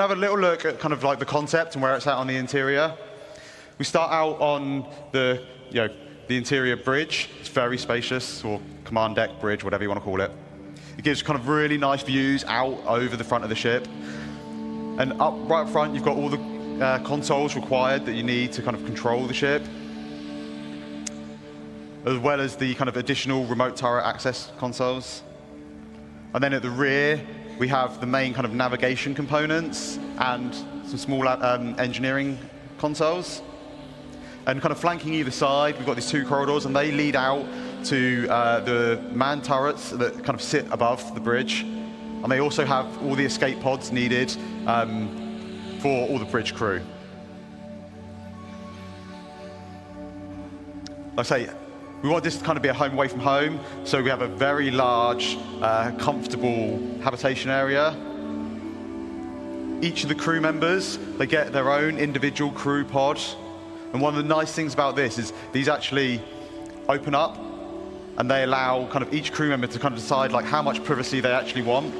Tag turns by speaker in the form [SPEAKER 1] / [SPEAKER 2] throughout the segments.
[SPEAKER 1] Have a little look at kind of like the concept and where it's at on the interior. We start out on the interior bridge. It's very spacious, or command deck bridge, whatever you want to call it. It gives kind of really nice views out over the front of the ship. And right up front, you've got all the consoles required that you need to kind of control the ship, as well as the kind of additional remote turret access consoles. And then at the rear, we have the main kind of navigation components and some small engineering consoles. And kind of flanking either side, we've got these two corridors, and they lead out to the manned turrets that kind of sit above the bridge. And they also have all the escape pods needed for all the bridge crew. Like I say, we want this to kind of be a home away from home, so we have a very large, comfortable habitation area. Each of the crew members, they get their own individual crew pod. And one of the nice things about this is these actually open up, and they allow kind of each crew member to kind of decide like how much privacy they actually want.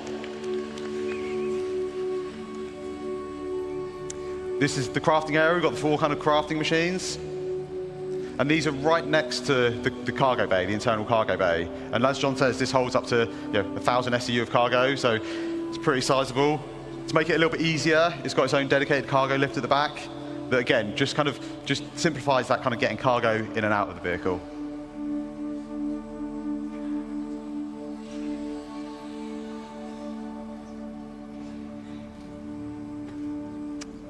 [SPEAKER 1] This is the crafting area. We've got the 4 kind of crafting machines. And these are right next to the cargo bay, the internal cargo bay. And as John says, this holds up to 1,000 SEU of cargo, so it's pretty sizable. To make it a little bit easier, it's got its own dedicated cargo lift at the back that, again, just simplifies that kind of getting cargo in and out of the vehicle.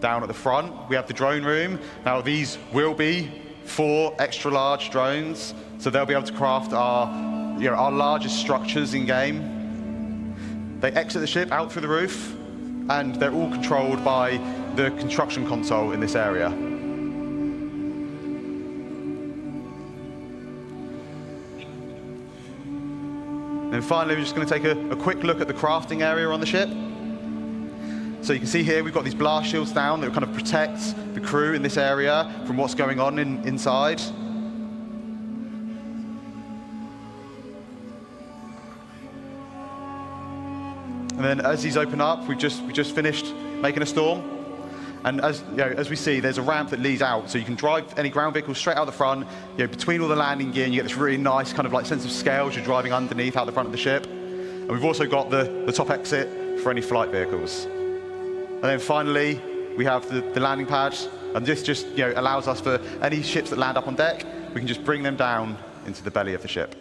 [SPEAKER 1] Down at the front, we have the drone room. Now, these will be 4 extra large drones, so they'll be able to craft our largest structures in game. They exit the ship out through the roof, and they're all controlled by the construction console in this area. And finally, we're just going to take a quick look at the crafting area on the ship. So you can see here we've got these blast shields down that kind of protect the crew in this area from what's going on inside. And then as these open up, we just finished making a storm. And as we see, there's a ramp that leads out, so you can drive any ground vehicles straight out the front. Between all the landing gear, and you get this really nice kind of like sense of scale as you're driving underneath out the front of the ship. And we've also got the top exit for any flight vehicles. And then finally, we have the landing pad, and this just allows us for any ships that land up on deck, we can just bring them down into the belly of the ship.